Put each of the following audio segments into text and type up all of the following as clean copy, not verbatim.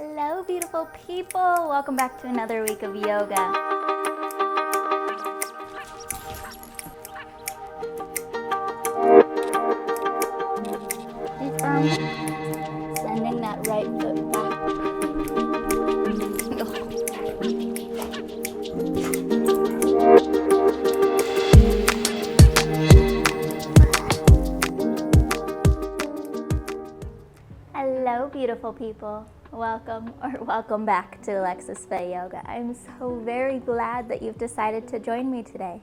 Hello, beautiful people. Welcome back to another week of yoga. Stay firm. Sending that right foot back. Hello, beautiful people. Welcome back to Alexis Faye Yoga. I'm so very glad that you've decided to join me today.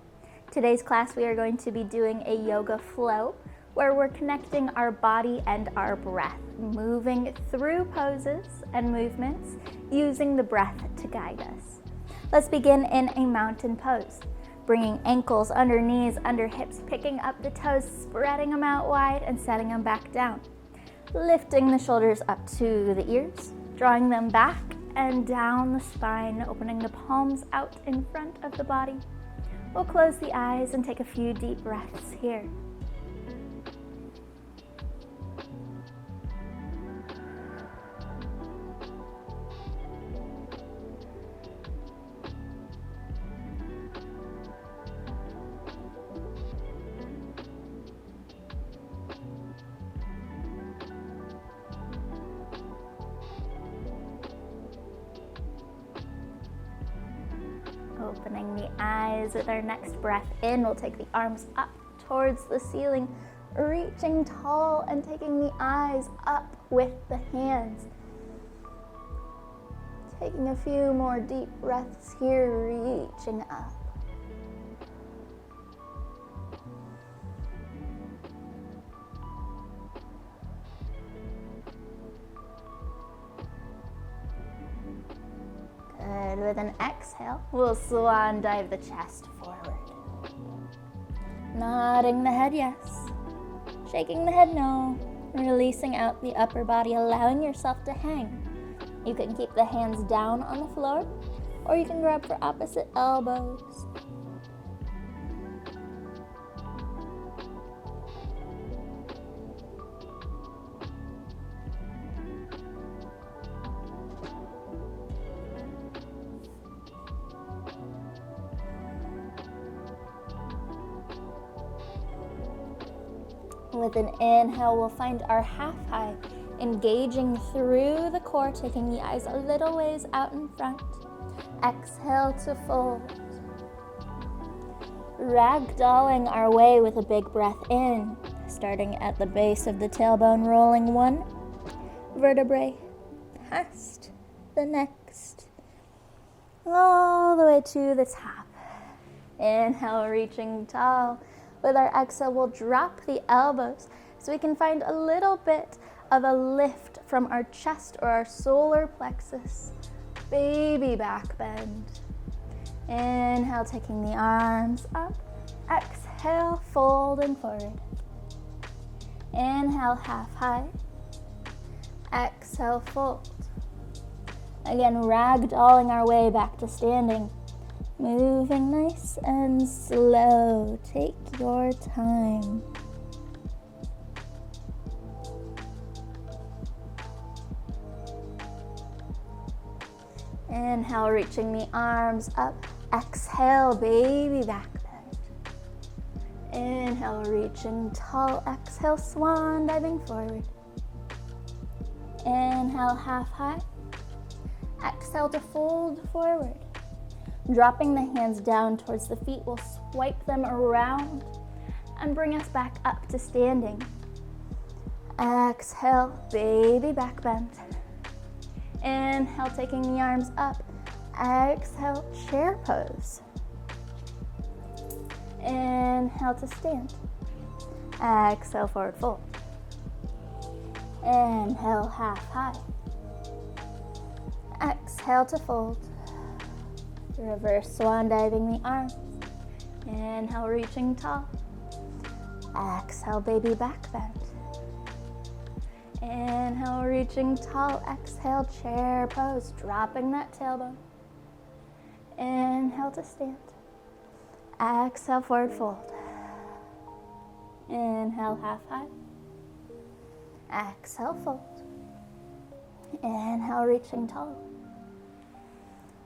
Today's class we are going to be doing a yoga flow where we're connecting our body and our breath, moving through poses and movements using the breath to guide us. Let's begin in a mountain pose, bringing ankles under knees, under hips, picking up the toes, spreading them out wide and setting them back down. Lifting the shoulders up to the ears, drawing them back and down the spine, opening the palms out in front of the body. We'll close the eyes and take a few deep breaths here. Opening the eyes with our next breath in, we'll take the arms up towards the ceiling, reaching tall and taking the eyes up with the hands. Taking a few more deep breaths here, reaching up. Good. With an exhale, we'll swan dive the chest forward. Nodding the head yes. Shaking the head no. Releasing out the upper body, allowing yourself to hang. You can keep the hands down on the floor, or you can grab for opposite elbows. With an inhale, we'll find our half high, engaging through the core, taking the eyes a little ways out in front. Exhale to fold. Ragdolling our way with a big breath in, starting at the base of the tailbone, rolling one vertebrae past the next, all the way to the top. Inhale, reaching tall. With our exhale, we'll drop the elbows so we can find a little bit of a lift from our chest or our solar plexus. Baby back bend. Inhale, taking the arms up. Exhale, folding forward. Inhale, half high. Exhale, fold. Again, ragdolling our way back to standing. Moving nice and slow. Take your time. Inhale, reaching the arms up. Exhale, baby back bend. Inhale, reaching tall. Exhale, swan diving forward. Inhale, half high. Exhale to fold forward. Dropping the hands down towards the feet, we'll swipe them around and bring us back up to standing. Exhale, baby back bend. Inhale, taking the arms up. Exhale, chair pose. Inhale to stand. Exhale, forward fold. Inhale, half high. Exhale to fold. Reverse swan diving the arms. Inhale, reaching tall. Exhale, baby back bend. Inhale, reaching tall. Exhale, chair pose, dropping that tailbone. Inhale to stand. Exhale, forward fold. Inhale, half high. Exhale, fold. Inhale, reaching tall.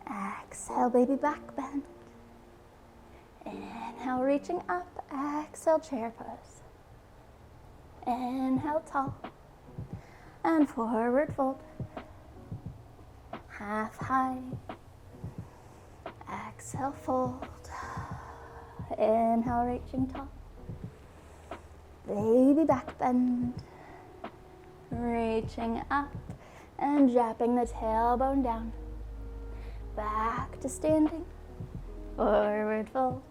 Exhale, baby back bend. Inhale, reaching up. Exhale, chair pose. Inhale, tall. And forward fold. Half high. Exhale, fold. Inhale, reaching tall. Baby back bend. Reaching up and dropping the tailbone down. Back to standing. Forward fold.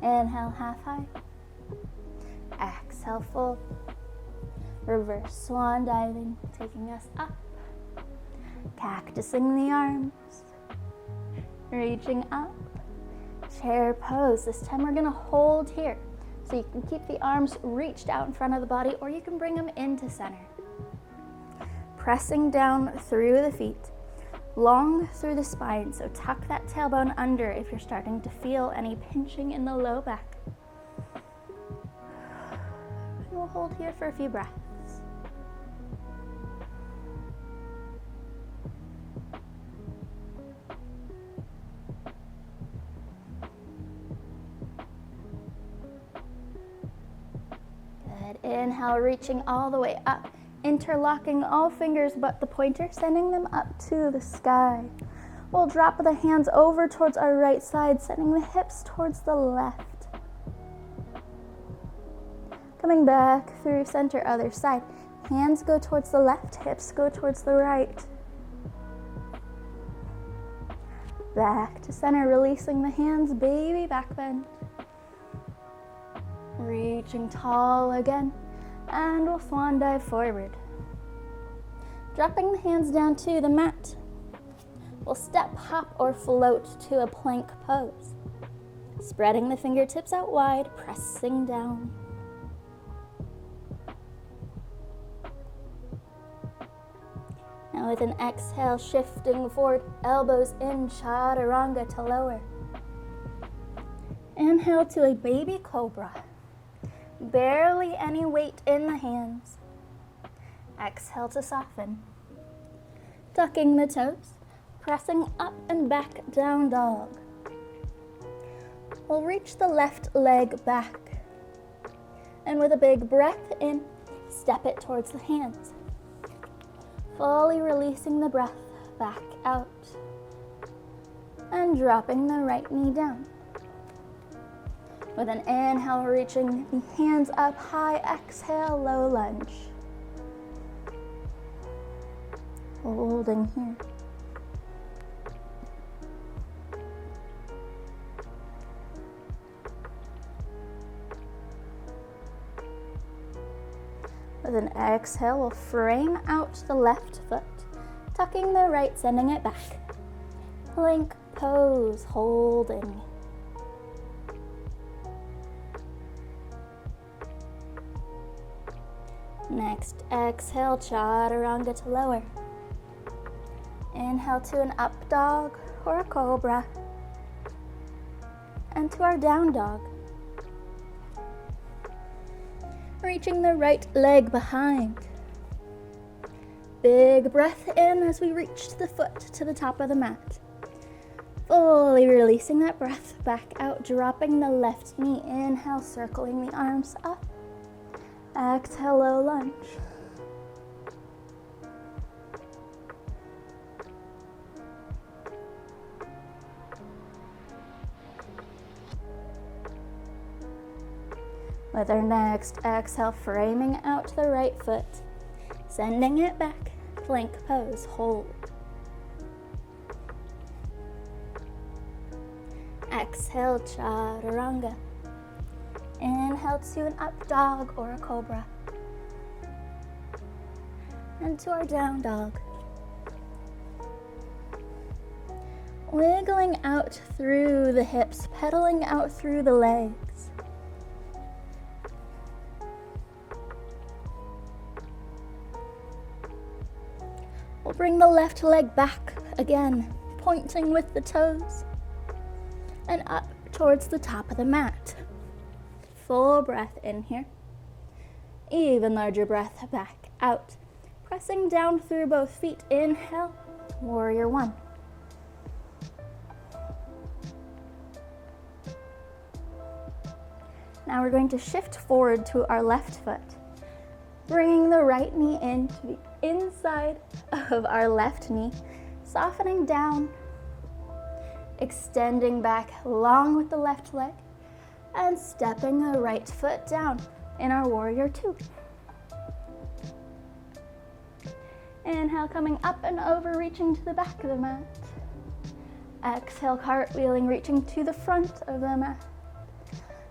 Inhale, half high. Exhale, fold. Reverse swan diving, taking us up. Cactusing the arms. Reaching up. Chair pose. This time we're going to hold here. So you can keep the arms reached out in front of the body, or you can bring them into center. Pressing down through the feet, long through the spine. So tuck that tailbone under if you're starting to feel any pinching in the low back. And we'll hold here for a few breaths. Inhale, reaching all the way up, interlocking all fingers but the pointer, sending them up to the sky. We'll drop the hands over towards our right side, sending the hips towards the left. Coming back through center, other side. Hands go towards the left, hips go towards the right. Back to center, releasing the hands, baby back bend. Reaching tall again, and we'll swan dive forward. Dropping the hands down to the mat. We'll step, hop, or float to a plank pose. Spreading the fingertips out wide, pressing down. Now with an exhale, shifting forward, elbows in, chaturanga to lower. Inhale to a baby cobra. Barely any weight in the hands. Exhale to soften. Tucking the toes, pressing up and back, down dog. We'll reach the left leg back. And with a big breath in, step it towards the hands. Fully releasing the breath back out. And dropping the right knee down. With an inhale, reaching the hands up high, exhale, low lunge. Holding here. With an exhale, we'll frame out the left foot, tucking the right, sending it back. Plank pose, holding. Next, exhale, chaturanga to lower. Inhale to an up dog or a cobra. And to our down dog. Reaching the right leg behind. Big breath in as we reach the foot to the top of the mat. Fully releasing that breath back out, dropping the left knee. Inhale, circling the arms up. Exhale, low lunge. With our next exhale, framing out the right foot, sending it back, plank pose, hold. Exhale, chaturanga. Inhale to an up dog or a cobra. And to our down dog. Wiggling out through the hips, pedaling out through the legs. We'll bring the left leg back again, pointing with the toes. And up towards the top of the mat. Full breath in here. Even larger breath back out. Pressing down through both feet. Inhale, warrior one. Now we're going to shift forward to our left foot, bringing the right knee into the inside of our left knee, softening down, extending back long with the left leg, and stepping the right foot down in our warrior two. Inhale, coming up and over, reaching to the back of the mat. Exhale, cartwheeling, reaching to the front of the mat.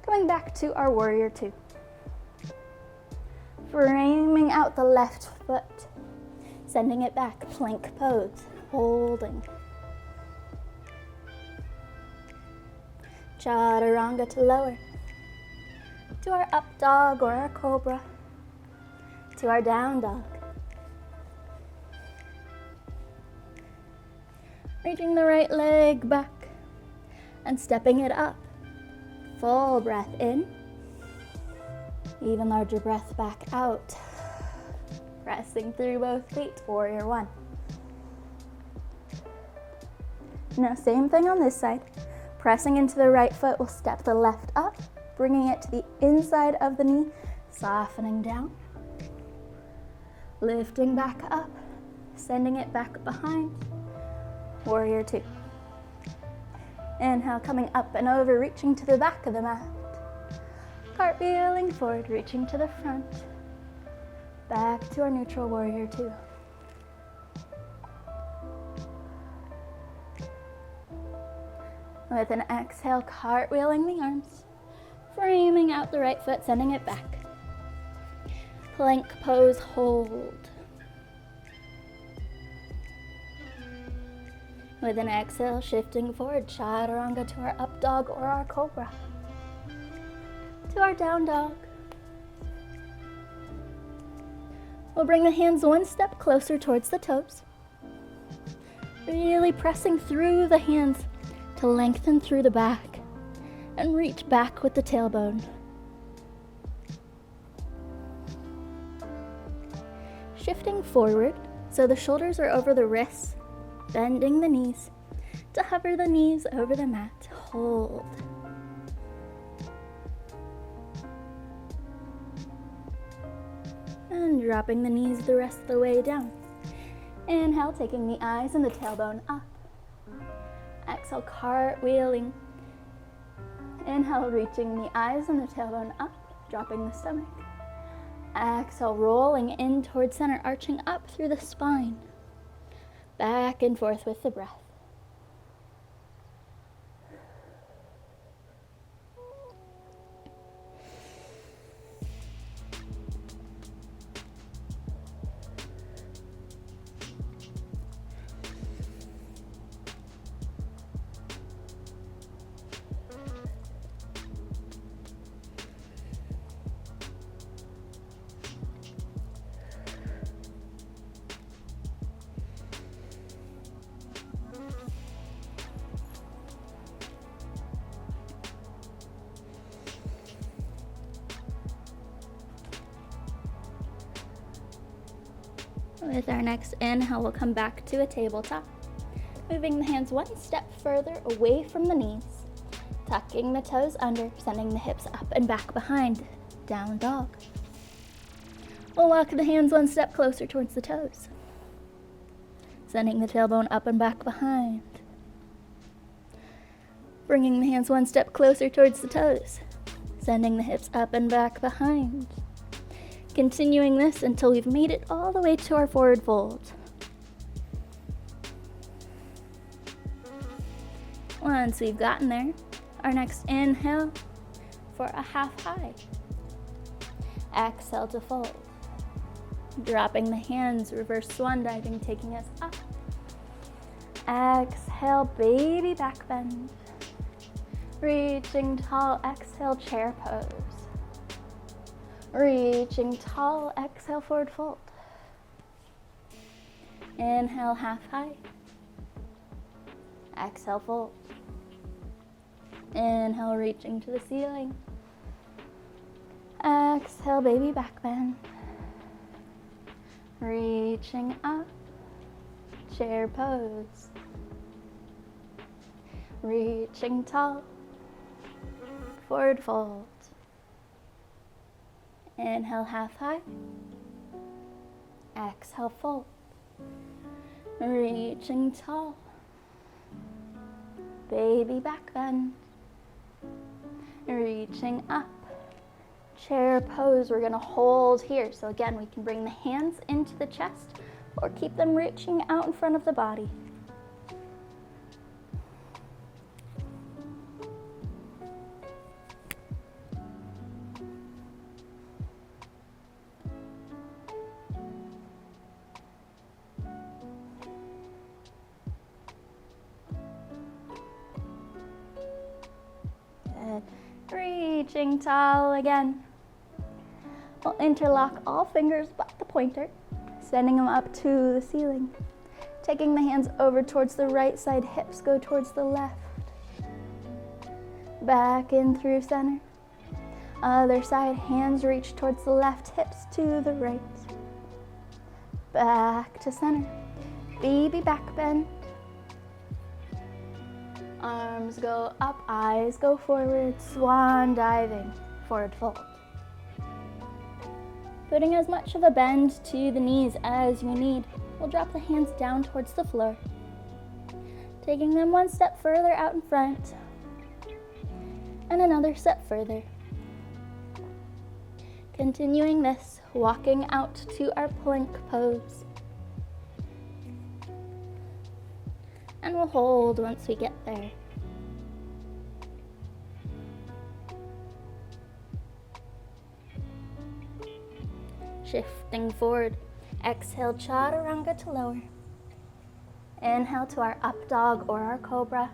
Coming back to our warrior two. Framing out the left foot, sending it back, plank pose, holding. Chaturanga to lower. To our up dog or our cobra. To our down dog. Reaching the right leg back and stepping it up. Full breath in. Even larger breath back out. Pressing through both feet, warrior one. Now same thing on this side. Pressing into the right foot, we'll step the left up, bringing it to the inside of the knee, softening down. Lifting back up, sending it back behind. Warrior two. Inhale, coming up and over, reaching to the back of the mat. Cartwheeling forward, reaching to the front. Back to our neutral warrior two. With an exhale, cartwheeling the arms, framing out the right foot, sending it back. Plank pose, hold. With an exhale, shifting forward, chaturanga to our up dog or our cobra. To our down dog. We'll bring the hands one step closer towards the toes. Really pressing through the hands to lengthen through the back and reach back with the tailbone. Shifting forward so the shoulders are over the wrists, bending the knees to hover the knees over the mat. Hold. And dropping the knees the rest of the way down. Inhale, taking the eyes and the tailbone up. Exhale, cartwheeling. Inhale, reaching the eyes and the tailbone up, dropping the stomach. Exhale, rolling in towards center, arching up through the spine. Back and forth with the breath. With our next inhale, we'll come back to a tabletop. Moving the hands one step further away from the knees. Tucking the toes under, sending the hips up and back behind. Down dog. We'll walk the hands one step closer towards the toes. Sending the tailbone up and back behind. Bringing the hands one step closer towards the toes. Sending the hips up and back behind. Continuing this until we've made it all the way to our forward fold. Once we've gotten there, our next inhale for a half high. Exhale to fold. Dropping the hands, reverse swan diving, taking us up. Exhale, baby back bend. Reaching tall, exhale, chair pose. Reaching tall, exhale, forward fold. Inhale, half high. Exhale, fold. Inhale, reaching to the ceiling. Exhale, baby back bend. reaching up, chair pose, reaching tall, forward fold. Inhale, half high. Exhale, fold. Reaching tall. Baby back bend. Reaching up. Chair pose. We're going to hold here. So again, we can bring the hands into the chest or keep them reaching out in front of the body. Reaching tall again. We'll interlock all fingers but the pointer, sending them up to the ceiling. Taking the hands over towards the right side, hips go towards the left. Back in through center. Other side, hands reach towards the left, hips to the right. Back to center. Baby back bend. Arms go up, eyes go forward, swan diving, forward fold. Putting as much of a bend to the knees as you need, we'll drop the hands down towards the floor. Taking them one step further out in front, and another step further. Continuing this, walking out to our plank pose. And we'll hold once we get there. Shifting forward, exhale, chaturanga to lower. Inhale to our up dog or our cobra,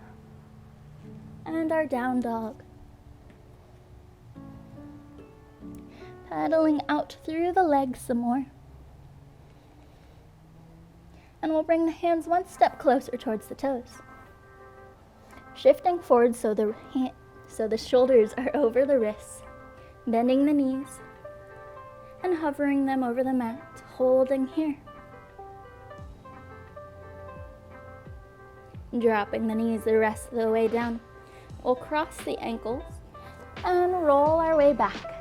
and our down dog. Pedaling out through the legs some more. And we'll bring the hands one step closer towards the toes. Shifting forward so the shoulders are over the wrists, bending the knees, and hovering them over the mat, holding here. Dropping the knees the rest of the way down. We'll cross the ankles and roll our way back.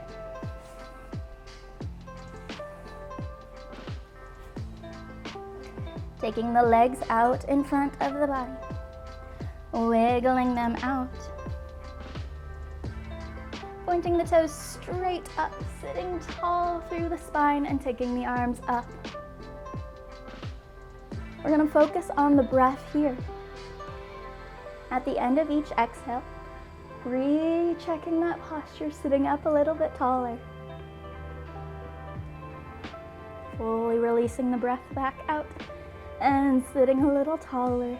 Taking the legs out in front of the body, wiggling them out. Pointing the toes straight up, sitting tall through the spine and taking the arms up. We're going to focus on the breath here. At the end of each exhale, rechecking that posture, sitting up a little bit taller. Fully releasing the breath back out. And sitting a little taller.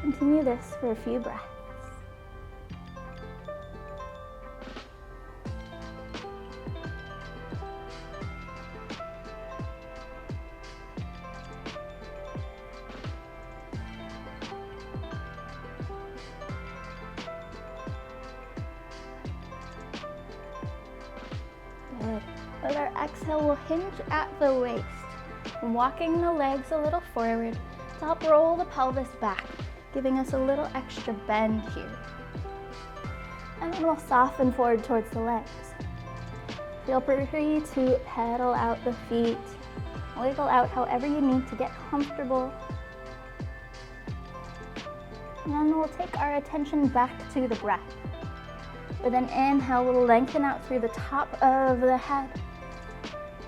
Continue this for a few breaths. Good. With our exhale, we'll hinge at the waist. Walking the legs a little forward to help roll the pelvis back, giving us a little extra bend here. And then we'll soften forward towards the legs. Feel free to pedal out the feet, wiggle out however you need to get comfortable. And then we'll take our attention back to the breath. With an inhale, we'll lengthen out through the top of the head.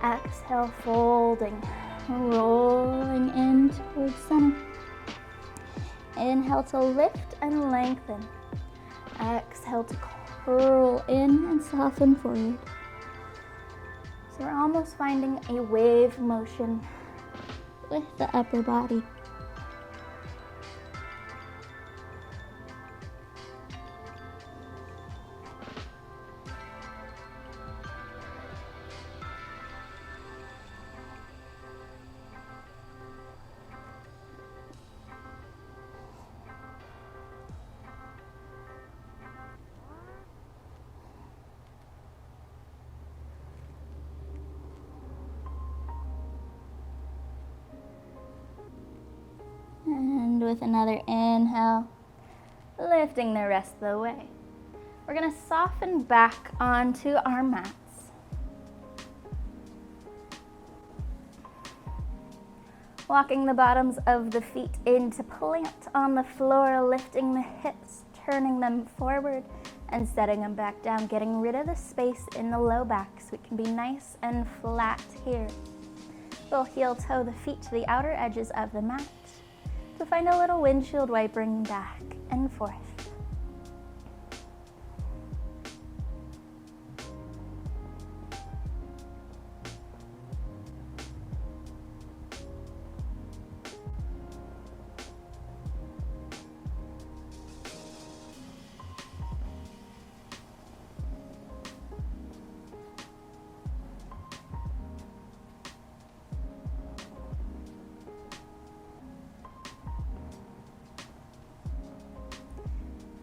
Exhale, folding. Rolling in towards center. Inhale to lift and lengthen. Exhale to curl in and soften forward. So we're almost finding a wave motion with the upper body. with another inhale, lifting the rest of the way. We're going to soften back onto our mats. Walking the bottoms of the feet into plant on the floor, lifting the hips, turning them forward and setting them back down, getting rid of the space in the low back so we can be nice and flat here. We'll heel toe the feet to the outer edges of the mat to find a little windshield wipering back and forth.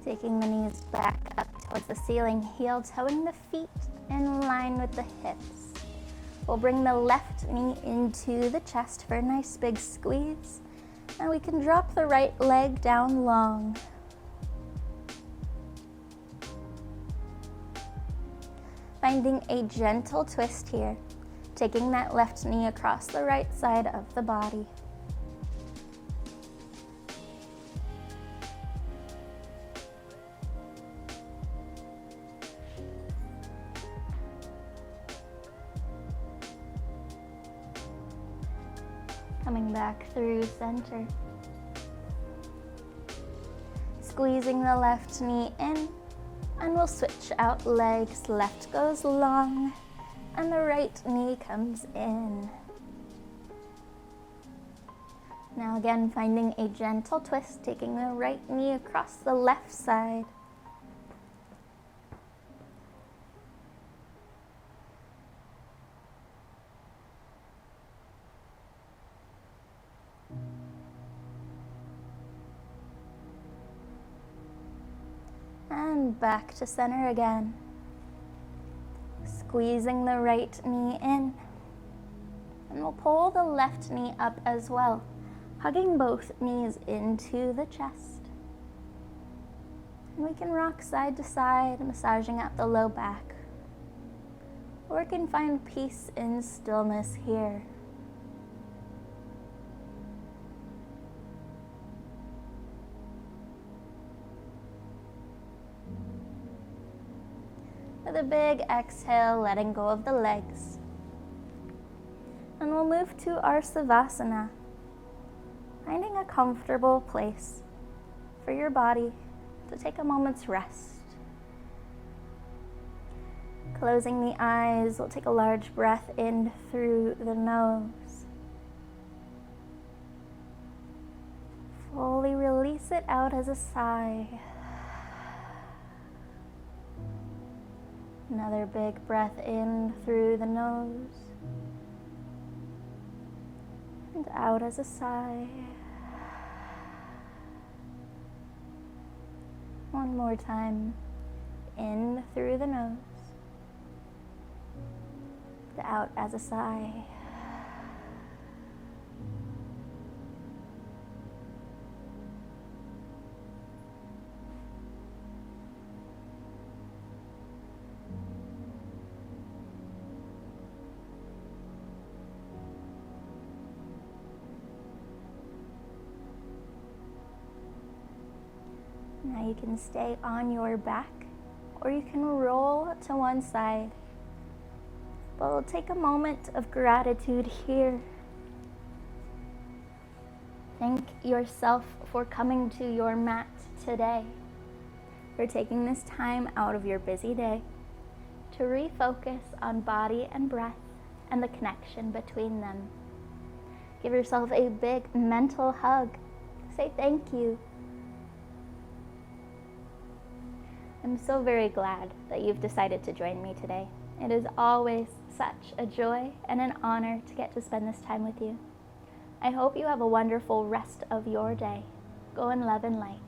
Taking the knees back up towards the ceiling, heel toeing the feet in line with the hips. We'll bring the left knee into the chest for a nice big squeeze, and we can drop the right leg down long. Finding a gentle twist here, taking that left knee across the right side of the body. Coming back through center. Squeezing the left knee in, and we'll switch out legs. Left goes long, and the right knee comes in. Now again, finding a gentle twist, taking the right knee across the left side. And back to center again. Squeezing the right knee in. And we'll pull the left knee up as well, hugging both knees into the chest. And we can rock side to side, massaging out the low back. Or we can find peace in stillness here. With a big exhale, letting go of the legs. And we'll move to our Savasana, finding a comfortable place for your body to take a moment's rest. Closing the eyes, we'll take a large breath in through the nose. Fully release it out as a sigh. Another big breath in through the nose and out as a sigh. One more time, in through the nose, and out as a sigh. Now you can stay on your back, or you can roll to one side. But we'll take a moment of gratitude here. Thank yourself for coming to your mat today, for taking this time out of your busy day to refocus on body and breath and the connection between them. Give yourself a big mental hug. Say thank you. I'm so very glad that you've decided to join me today. It is always such a joy and an honor to get to spend this time with you. I hope you have a wonderful rest of your day. Go in love and light.